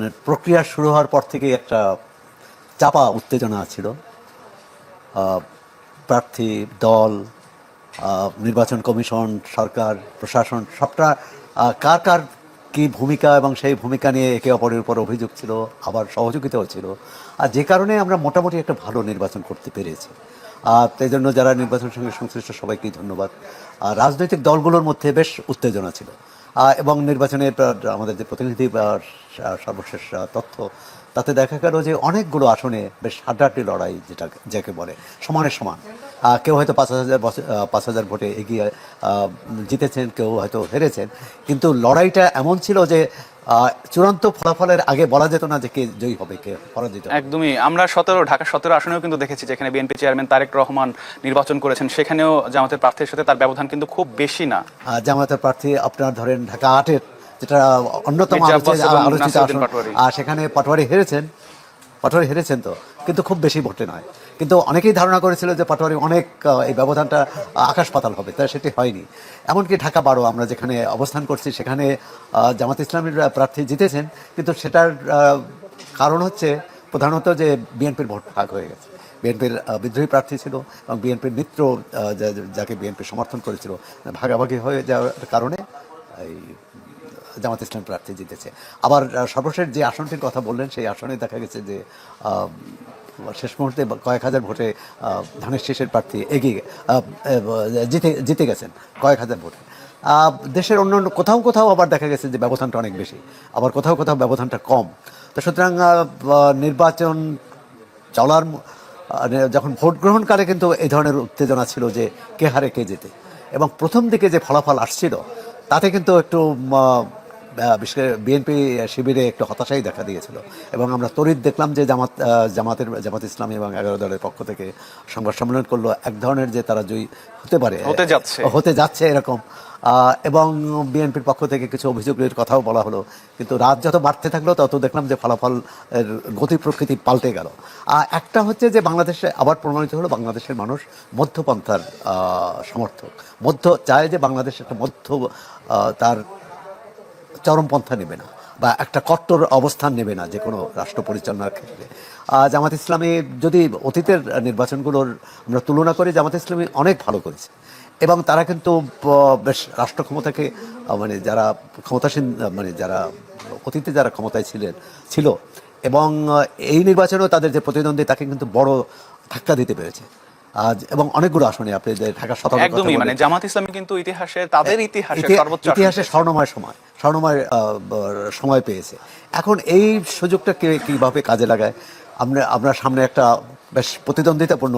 নির্বাচনের প্রক্রিয়া শুরু হওয়ার পর থেকে একটা চাপা উত্তেজনা ছিল। প্রার্থী, দল, নির্বাচন কমিশন, সরকার, প্রশাসন সবটা কার কার কী ভূমিকা এবং সেই ভূমিকা নিয়ে একে অপরের উপর অভিযোগ ছিল, আবার সহযোগিতাও ছিল। আর যে কারণে আমরা মোটামুটি একটা ভালো নির্বাচন করতে পেরেছি। তাই জন্য যারা নির্বাচনের সঙ্গে সংশ্লিষ্ট সবাইকেই ধন্যবাদ। রাজনৈতিক দলগুলোর মধ্যে বেশ উত্তেজনা ছিল এবং নির্বাচনের আমাদের যে প্রতিনিধি সর্বশেষ তথ্য, তাতে দেখা গেল যে অনেকগুলো আসনে বেশ হাড্ডাহাড্ডি লড়াই, যাকে বলে সমানে সমান। কেউ হয়তো 5,000 ভোটে এগিয়ে জিতেছেন, কেউ হয়তো হেরেছেন, কিন্তু লড়াইটা এমন ছিল যে চূড়ান্ত ফলাফলের আগে বলা যেত না যে কে জয়ী হবে, কে পরাজিত। একদমই। আমরা ঢাকা 17 আসনেও কিন্তু দেখেছি, যেখানে বিএনপি চেয়ারম্যান তারেক রহমান নির্বাচন করেছেন, সেখানেও জামাতের প্রার্থীর সাথে তার ব্যবধান কিন্তু খুব বেশি না। জামাতের প্রার্থী আপনার ধরেন ঢাকা 8-এর, যেটা অন্যতম আলোচিত আসন, সেখানে পাটোয়ারি হেরেছেন তো, কিন্তু খুব বেশি ভোটে নয়। কিন্তু অনেকেই ধারণা করেছিল যে পাটোয়ারি অনেক, এই ব্যবধানটা আকাশ পাতাল হবে, তাই সেটি হয়নি। এমনকি ঢাকা 12 আমরা যেখানে অবস্থান করছি, সেখানে জামাত ইসলামীর প্রার্থী জিতেছেন, কিন্তু সেটার কারণ হচ্ছে প্রধানত যে বিএনপির ভোট ভাগ হয়ে গেছে। বিএনপির বিদ্রোহী প্রার্থী ছিল এবং বিএনপির মিত্র যাকে বিএনপি সমর্থন করেছিল, ভাগাভাগি হয়ে যাওয়ার কারণে এই জামাত ইসলাম প্রার্থী জিতেছে। আবার সর্বশেষ যে আসনটির কথা বললেন, সেই আসনে দেখা গেছে যে শেষ মুহূর্তে কয়েক হাজার ভোটে ধানের শীষের প্রার্থী এগিয়ে জিতে গেছেন কয়েক হাজার ভোটে। দেশের অন্য কোথাও আবার দেখা গেছে যে ব্যবধানটা অনেক বেশি, আবার কোথাও ব্যবধানটা কম। তো সুতরাং নির্বাচন চলার যখন ভোট গ্রহণকালে কিন্তু এই ধরনের উত্তেজনা ছিল যে কে হারে কে জেতে, এবং প্রথম দিকে যে ফলাফল আসছিল তাতে কিন্তু একটু বিশেষ করে বিএনপি শিবিরে একটু হতাশাই দেখা দিয়েছিল। এবং আমরা তড়িৎ দেখলাম যে জামাত ইসলামী এবং 11 দলের পক্ষ থেকে সংবাদ সম্মেলন করলো, এক ধরনের যে তারা জয়ী হতে যাচ্ছে এরকম। এবং বিএনপির পক্ষ থেকে কিছু অভিযোগের কথাও বলা হলো, কিন্তু রাত যত বাড়তে থাকলো তত দেখলাম যে ফলাফল গতি প্রকৃতি পাল্টে গেল। একটা হচ্ছে যে বাংলাদেশে আবার প্রমাণিত হলো বাংলাদেশের মানুষ মধ্যপন্থার সমর্থক, চায় যে বাংলাদেশ একটা তার চরমপন্থা নেবে না বা একটা কট্টর অবস্থান নেবে না যে কোনো রাষ্ট্র পরিচালনার ক্ষেত্রে। জামাত ইসলামী যদি অতীতের নির্বাচনগুলোর আমরা তুলনা করি, জামাত ইসলামী অনেক ভালো করেছে এবং তারা কিন্তু বেশ রাষ্ট্র ক্ষমতাকে যারা ক্ষমতাসীন, যারা অতীতে যারা ক্ষমতায় ছিল এবং এই নির্বাচনেও তাদের যে প্রতিদ্বন্দ্বী তাকে কিন্তু বড় ধাক্কা দিতে পেরেছে। এবং অনেকগুলো আসনে আপনি ঢাকা 17 একদমই, জামাত ইসলামী কিন্তু ইতিহাসে স্বর্ণময় সময় পেয়েছে। এখন এই সুযোগটা কিভাবে কাজে লাগায়, আমরা সামনে একটা বেশ প্রতিদ্বন্দ্বিতাপূর্ণ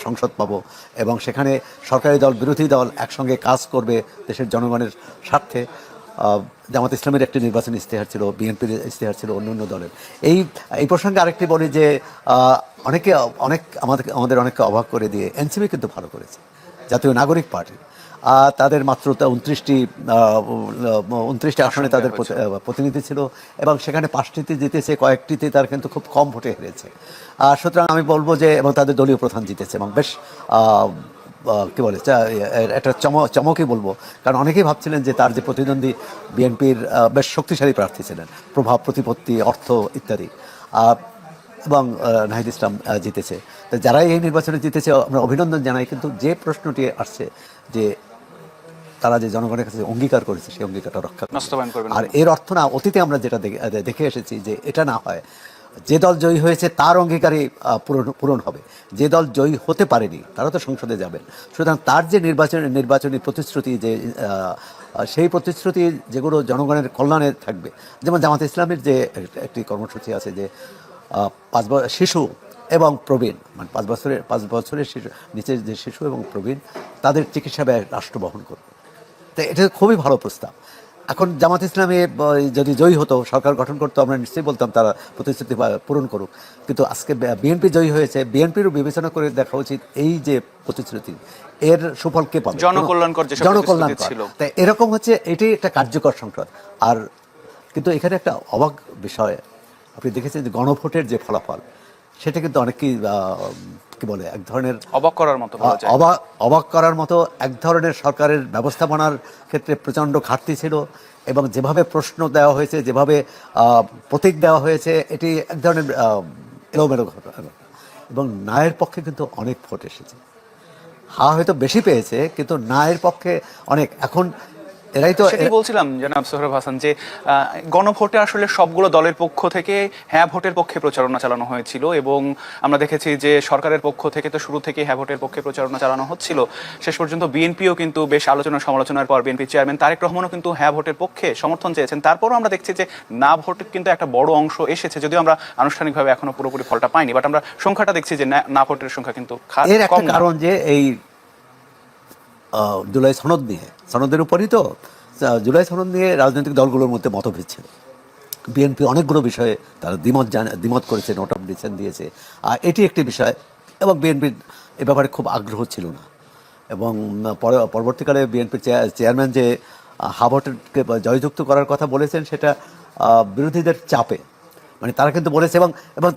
সংসদ পাবো এবং সেখানে সরকারি দল বিরোধী দল একসঙ্গে কাজ করবে দেশের জনগণের স্বার্থে। জামাত ইসলামের একটি নির্বাচনী ইশতেহার ছিল, বিএনপির ইশতেহার ছিল, অন্য দলের। এই প্রসঙ্গে আরেকটি বলি যে আমাদের অনেককে অবাক করে দিয়ে এনসিপি কিন্তু ভালো করেছে, জাতীয় নাগরিক পার্টি। তাদের মাত্র 29টি আসনে তাদের প্রতিনিধি ছিল এবং সেখানে 5টিতে জিতেছে, কয়েকটিতে তার কিন্তু খুব কম ভোটে হেরেছে। সুতরাং আমি বলবো যে, এবং তাদের দলীয় প্রধান জিতেছে এবং বেশ কী বলে একটা চমকই বলবো, কারণ অনেকেই ভাবছিলেন যে তার যে প্রতিদ্বন্দ্বী বিএনপির বেশ শক্তিশালী প্রার্থী ছিলেন, প্রভাব, প্রতিপত্তি, অর্থ ইত্যাদি, এবং নাহিদ ইসলাম জিতেছে। তো যারাই এই নির্বাচনে জিতেছে আমরা অভিনন্দন জানাই। কিন্তু যে প্রশ্নটি আসছে যে তারা যে জনগণের কাছে অঙ্গীকার করেছে সেই অঙ্গীকারটা রক্ষা করবে, আর এর অর্থ না, অতীতে আমরা যেটা দেখে এসেছি যে এটা না হয়, যে দল জয়ী হয়েছে তার অঙ্গীকারই পূরণ হবে, যে দল জয়ী হতে পারেনি তারা তো সংসদে যাবেন। সুতরাং তার যে নির্বাচনী প্রতিশ্রুতি, যে সেই প্রতিশ্রুতি যেগুলো জনগণের কল্যাণে থাকবে, যেমন জামাত ইসলামের যে একটি কর্মসূচি আছে যে 5 শিশু এবং প্রবীণ, 5 বছরের শিশু নিচের যে শিশু এবং প্রবীণ তাদের চিকিৎসা ব্যয় রাষ্ট্র বহন করবে। তো এটা খুবই ভালো প্রস্তাব। এখন জামাত ইসলামী যদি জয়ী হতো, সরকার গঠন করতো, আমরা নিশ্চয়ই বলতাম তারা প্রতিশ্রুতি পূরণ করুক। কিন্তু আজকে বিএনপি জয়ী হয়েছে, বিএনপিরও বিবেচনা করে দেখা উচিত এই যে প্রতিশ্রুতি এর সুফল কে পাবে, জনকল্যাণকর। তাই এরকম হচ্ছে, এটি একটা কার্যকর সংসদ। আর কিন্তু এখানে একটা অবাক বিষয় আপনি দেখেছেন যে গণভোটের যে ফলাফল, সেটা কিন্তু অনেকেই কি বলে এক ধরনের অবাক করার মতো এক ধরনের সরকারের ব্যবস্থাপনার ক্ষেত্রে প্রচণ্ড ঘাটতি ছিল এবং যেভাবে প্রশ্ন দেওয়া হয়েছে, যেভাবে প্রতীক দেওয়া হয়েছে, এটি এক ধরনের এলোমেলো ঘটনা। এবং নায়ের পক্ষে কিন্তু অনেক ভোট এসেছে। হয়তো বেশি পেয়েছে, কিন্তু নায়ের পক্ষে অনেক। এখন এরাই তো সেটাই বলছিলাম জনাব সোহরাব হাসান, যে গণভোটে আসলে সবগুলো দলের পক্ষ থেকে হ্যাঁ ভোটের পক্ষে প্রচারণা চালানো হয়েছিল, এবং আমরা দেখেছি যে সরকারের পক্ষ থেকে তো শুরু থেকে হ্যাঁ ভোটের পক্ষে প্রচারণা চালানো হচ্ছিল। শেষ পর্যন্ত বিএনপিও কিন্তু বেশ আলোচনা সমালোচনার পর বিএনপি চেয়ারম্যান তারেক রহমানও কিন্তু হ্যাঁ ভোটের পক্ষে সমর্থন চেয়েছেন। তারপরও আমরা দেখছি যে না ভোটের কিন্তু একটা বড় অংশ এসেছে, যদিও আমরা আনুষ্ঠানিকভাবে এখনো পুরোপুরি ফলটা পাইনি, বাট আমরা সংখ্যাটা দেখছি যে না ভোটের সংখ্যা কিন্তু এর একটা কারণ যে এই জুলাই সনদ নিয়ে, সনদের উপরই তো জুলাই সনদ নিয়ে রাজনৈতিক দলগুলোর মধ্যে মতভেদ ছিল। বিএনপি অনেকগুলো বিষয়ে তারা দ্বিমত করেছে, নোট অফ ডিসেন্ট দিয়েছে, আর এটি একটি বিষয়। এবং বিএনপির এ ব্যাপারে খুব আগ্রহ ছিল না। এবং পরবর্তীকালে বিএনপির চেয়ারম্যান যে হাভোটকে জয়যুক্ত করার কথা বলেছেন, সেটা বিরোধীদের চাপে, মানে তারা কিন্তু বলেছে। এবং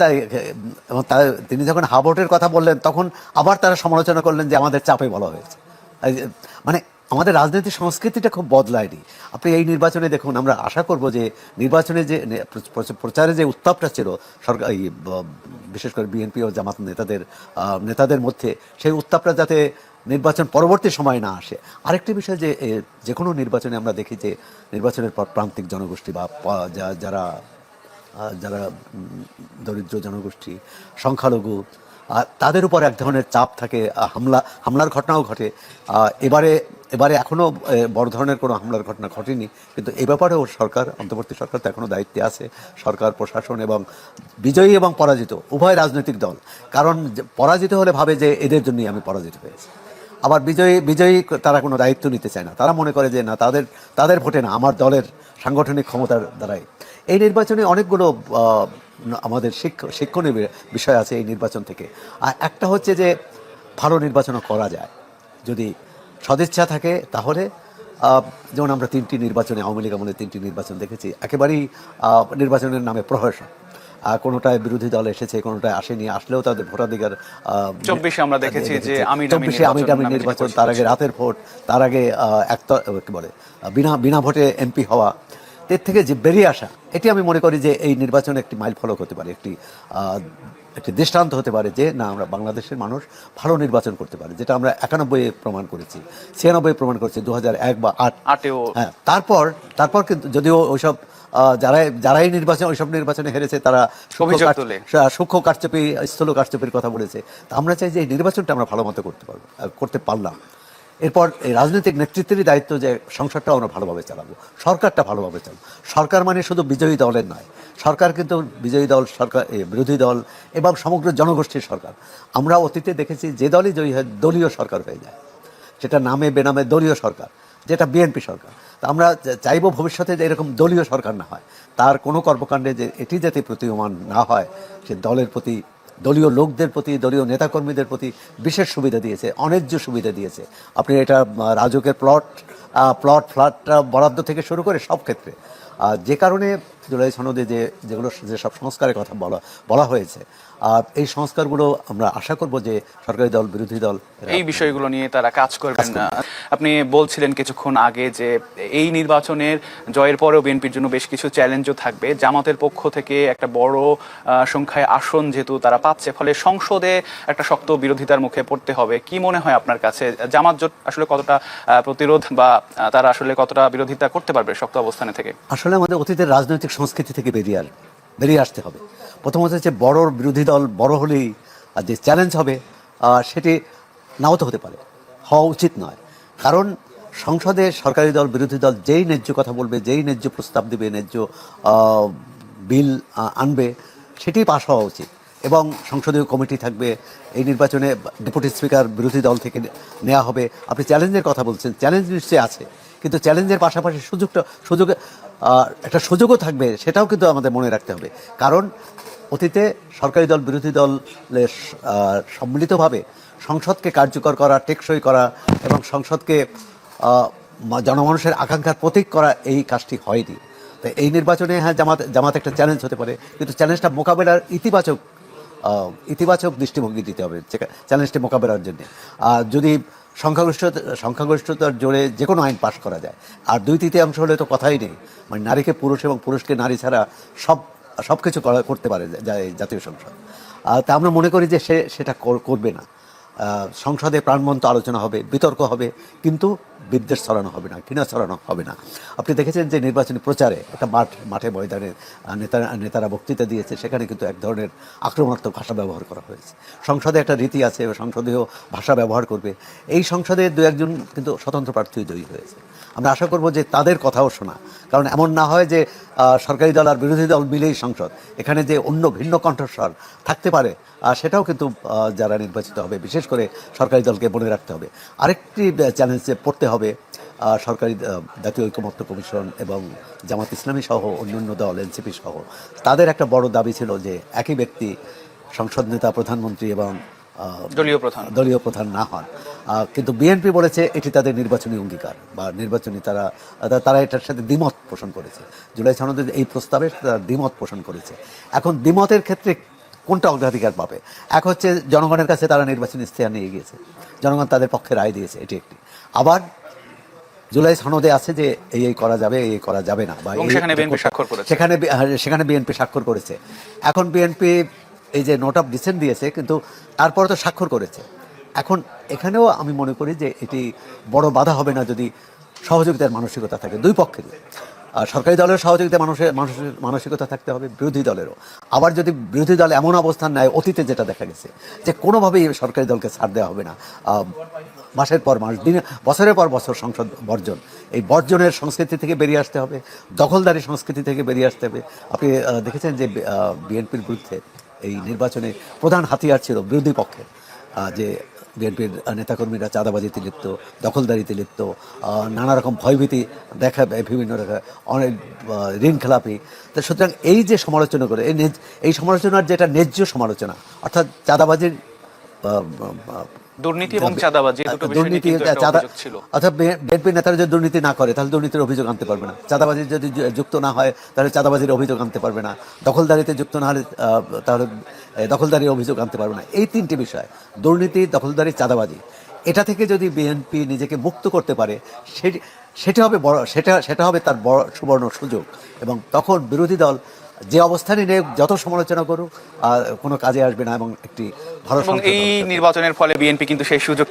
তিনি যখন হাভোটের কথা বললেন, তখন আবার তারা সমালোচনা করলেন যে আমাদের চাপে বলা হয়েছে। মানে আমাদের রাজনৈতিক সংস্কৃতিটা খুব বদলায়নি। আপনি এই নির্বাচনে দেখুন, আমরা আশা করব যে নির্বাচনে যে প্রচারে যে উত্তাপটা ছিল সরকার, বিশেষ করে বিএনপি ও জামাত নেতাদের মধ্যে, সেই উত্তাপটা যাতে নির্বাচন পরবর্তী সময় না আসে। আরেকটি বিষয় যে কোনো নির্বাচনে আমরা দেখি যে নির্বাচনের পর প্রান্তিক জনগোষ্ঠী বা যারা দরিদ্র জনগোষ্ঠী, সংখ্যালঘু, তাদের উপর এক ধরনের চাপ থাকে, হামলার ঘটনাও ঘটে। এবারে এখনও বড় ধরনের কোনো হামলার ঘটনা ঘটেনি, কিন্তু এ ব্যাপারেও অন্তর্বর্তী সরকার তো এখনও দায়িত্বে আছে, সরকার প্রশাসন এবং বিজয়ী এবং পরাজিত উভয় রাজনৈতিক দল। কারণ পরাজিত হলে ভাবে যে এদের জন্যই আমি পরাজিত হয়েছি। আবার বিজয়ী তারা কোনো দায়িত্ব নিতে চায় না, তারা মনে করে যে না, তাদের ভোটে না, আমার দলের সাংগঠনিক ক্ষমতার দ্বারাই। এই নির্বাচনে অনেকগুলো আমাদের শিক্ষণীয় বিষয় আছে এই নির্বাচন থেকে। আর একটা হচ্ছে যে ভালো নির্বাচনও করা যায় যদি সদিচ্ছা থাকে। তাহলে যেমন আমরা 3টি নির্বাচনে, আওয়ামী লীগ আমলে 3টি নির্বাচন দেখেছি, একেবারেই নির্বাচনের নামে প্রহসন। কোনোটায় বিরোধী দল এসেছে, কোনোটায় আসেনি, আসলেও তাদের ভোটাধিকার। 24 আমরা দেখেছি যে 24 আমিডামি নির্বাচন, তার আগে রাতের ভোট, তার আগে কি বলে বিনা ভোটে এমপি হওয়া। এর থেকে যে বেরিয়ে আসা, এটি আমি মনে করি যে এই নির্বাচনে একটি মাইল ফলক হতে পারে, একটি দৃষ্টান্ত হতে পারে যে না, আমরা বাংলাদেশের মানুষ ভালো নির্বাচন করতে পারে, যেটা আমরা 91-এ প্রমাণ করেছি, 96-এ প্রমাণ করেছি, 2001 বা 8-এও। হ্যাঁ, তারপর কিন্তু যদিও ওইসব যারাই ওইসব নির্বাচনে হেরেছে, তারা সূক্ষ্ম কারচুপি, স্থূল কারচুপির কথা বলেছে। তা আমরা চাই যে এই নির্বাচনটা আমরা ভালো মতো করতে পারলাম। এরপর এই রাজনৈতিক নেতৃত্বেরই দায়িত্ব যে সংসদটা আমরা ভালোভাবে চালাবো, সরকারটা ভালোভাবে চালাবো। সরকার মানে শুধু বিজয়ী দলের নয়, সরকার কিন্তু বিজয়ী দল, সরকার, বিরোধী দল এবং সমগ্র জনগোষ্ঠীর সরকার। আমরা অতীতে দেখেছি যে দলই জয়ী হয় দলীয় সরকার হয়ে যায়, সেটা নামে বেনামে দলীয় সরকার, যেটা বিএনপি সরকার। তা আমরা চাইবো ভবিষ্যতে যে এরকম দলীয় সরকার না হয়, তার কোনো কর্মকাণ্ডে যে এটি যাতে প্রতীয়মান না হয়। সে দলের প্রতি, দলীয় লোকদের প্রতি, দলীয় নেতাকর্মীদের প্রতি বিশেষ সুবিধা দিয়েছে, অন্যায্য সুবিধা দিয়েছে। আপনি এটা রাজুকের ফ্ল্যাট বরাদ্দ থেকে শুরু করে সব ক্ষেত্রে, যে কারণে জুলাই সনদে যেসব সংস্কারের কথা বলা হয়েছে, এই সংস্কারগুলো আমরা আশা করব যে সরকারি দল, বিরোধী দল এই বিষয়গুলো নিয়ে তারা কাজ করবেন না। আপনি বলছিলেন কিছুক্ষণ আগে যে এই নির্বাচনের জয়ের পরেও বিএনপির জন্য বেশ কিছু চ্যালেঞ্জও থাকবে। জামাতের পক্ষ থেকে একটা বড় সংখ্যায় আসন যেহেতু তারা পাচ্ছে, ফলে সংসদে একটা শক্ত বিরোধিতার মুখে পড়তে হবে। কি মনে হয় আপনার কাছে, জামাত জোট আসলে কতটা প্রতিরোধ বা তারা আসলে কতটা বিরোধিতা করতে পারবে শক্ত অবস্থানে থেকে? আসলে আমাদের অতীতের রাজনৈতিক সংস্কৃতি থেকে বেরিয়ে আসতে হবে। প্রথমত হচ্ছে বড় বিরোধী দল বড় হলেই যে চ্যালেঞ্জ হবে, সেটি নাও তো হতে পারে, হওয়া উচিত নয়। কারণ সংসদে সরকারি দল, বিরোধী দল যেই ন্যায্য কথা বলবে, যেই ন্যায্য প্রস্তাব দেবে, ন্যায্য বিল আনবে, সেটি পাশ হওয়া উচিত। এবং সংসদীয় কমিটি থাকবে। এই নির্বাচনে ডেপুটি স্পিকার বিরোধী দল থেকে নেওয়া হবে। আপনি চ্যালেঞ্জের কথা বলছেন, চ্যালেঞ্জ নিশ্চয়ই আছে, কিন্তু চ্যালেঞ্জের পাশাপাশি একটা সুযোগও থাকবে, সেটাও কিন্তু আমাদের মনে রাখতে হবে। কারণ অতীতে সরকারি দল, বিরোধী দলের সম্মিলিতভাবে সংসদকে কার্যকর করা, টেকসই করা এবং সংসদকে জনমানুষের আকাঙ্ক্ষার প্রতীক করা, এই কাজটি হয়নি। তো এই নির্বাচনে হ্যাঁ, জামাত একটা চ্যালেঞ্জ হতে পারে, কিন্তু চ্যালেঞ্জটা মোকাবেলার ইতিবাচক দৃষ্টিভঙ্গি দিতে হবে চ্যালেঞ্জটি মোকাবেলার জন্য। যদি সংখ্যাগরিষ্ঠতার জোরে যে কোনো আইন পাশ করা যায়, আর 2/3 হলে তো কথাই নেই। মানে নারীকে পুরুষ এবং পুরুষকে নারী ছাড়া সব কিছু করতে পারে জাতীয় সংসদ। তা আমরা মনে করি যে সেটা করবে না। সংসদে প্রাণবন্ত আলোচনা হবে, বিতর্ক হবে, কিন্তু বিদ্বেষ ছড়ানো হবে না, ঘৃণা ছড়ানো হবে না। আপনি দেখেছেন যে নির্বাচনী প্রচারে একটা মাঠে ময়দানে নেতারা বক্তৃতা দিয়েছে, সেখানে কিন্তু এক ধরনের আক্রমণাত্মক ভাষা ব্যবহার করা হয়েছে। সংসদে একটা রীতি আছে, সংসদেও ভাষা ব্যবহার করবে। এই সংসদে 2-1 কিন্তু স্বতন্ত্র প্রার্থী জয়ী হয়েছে। আমরা আশা করব যে তাদের কথাও শোনা, কারণ এমন না হয় যে সরকারি দল আর বিরোধী দল মিলেই সংসদ, এখানে যে অন্য ভিন্ন কণ্ঠস্বর থাকতে পারে সেটাও কিন্তু যারা নির্বাচিত হবে, বিশেষ করে সরকারি দলকে মনে রাখতে হবে। আরেকটি চ্যালেঞ্জে পড়তে হবে সরকারি জাতীয় ঐকমত্য কমিশন এবং জামাত ইসলামী সহ অন্যান্য দল, এনসিপি সহ, তাদের একটা বড় দাবি ছিল যে একই ব্যক্তি সংসদ নেতা, প্রধানমন্ত্রী এবং দলীয় প্রধান না হন। কিন্তু বিএনপি বলেছে এটি তাদের নির্বাচনী অঙ্গীকার বা নির্বাচনী, তারা এটার সাথে দ্বিমত পোষণ করেছে। জুলাই সনদের এই প্রস্তাবে তারা দ্বিমত পোষণ করেছে। এখন দ্বিমতের ক্ষেত্রে কোনটা অগ্রাধিকার পাবে? এক হচ্ছে জনগণের কাছে তারা নির্বাচনী ইশতেহার নিয়ে গিয়েছে, জনগণ তাদের পক্ষে রায় দিয়েছে, এটি একটি। আবার জুলাই সনদে আছে যে এই করা যাবে, এই করা যাবে না, বা সেখানে বিএনপি স্বাক্ষর করেছে। এখন বিএনপি এই যে নোট অফ ডিসেন্ট দিয়েছে, কিন্তু তারপরে তো স্বাক্ষর করেছে। এখন এখানেও আমি মনে করি যে এটি বড় বাধা হবে না যদি সহযোগিতার মানসিকতা থাকে দুই পক্ষেরই। সরকারি দলের সহযোগিতা মানসিকতা থাকতে হবে, বিরোধী দলেরও। আবার যদি বিরোধী দল এমন অবস্থান নেয়, অতীতে যেটা দেখা গেছে যে কোনোভাবেই সরকারি দলকে ছাড় দেওয়া হবে না, মাসের পর মাস, বছরের পর বছর সংসদ বর্জন, এই বর্জনের সংস্কৃতি থেকে বেরিয়ে আসতে হবে, দখলদারি সংস্কৃতি থেকে বেরিয়ে আসতে হবে। আপনি দেখেছেন যে বিএনপির বিরুদ্ধে এই নির্বাচনে প্রধান হাতিয়ার ছিল বিরোধী পক্ষের, যে বিএনপির নেতাকর্মীরা চাঁদাবাজিতে লিপ্ত, দখলদারিতে লিপ্ত, নানা রকম ভয়ভীতি বিভিন্ন অনেক ঋণ খেলাপি। তো সুতরাং এই যে সমালোচনা করে, এই সমালোচনার যেটা ন্যায্য সমালোচনা, অর্থাৎ চাঁদাবাজির, দুর্নীতি এবং চাঁদাবাজি দুটো বিষয় নিয়ে কিন্তু একটা অভিযোগ ছিল। অর্থাৎ বিএনপি নেতারা যদি দুর্নীতি না করে তাহলে দুর্নীতির অভিযোগ আনতে পারবে না, চাঁদাবাজি যদি যুক্ত না হয় তাহলে চাঁদাবাজির অভিযোগ আনতে পারবে না, দখলদারিতে যুক্ত না হলে তাহলে দখলদারির অভিযোগ আনতে পারবে না। এই তিনটি বিষয়, দুর্নীতি, দখলদারি, চাঁদাবাজি, এটা থেকে যদি বিএনপি নিজেকে মুক্ত করতে পারে, সেটা হবে তার বড় সুবর্ণ সুযোগ। এবং তখন বিরোধী দল যে অবস্থানে নিয়ে যত সমালোচনা করুক কোনো কাজে আসবে না, এবং একটি ভালো। এই নির্বাচনের ফলে বিএনপি কিন্তু সেই সুযোগ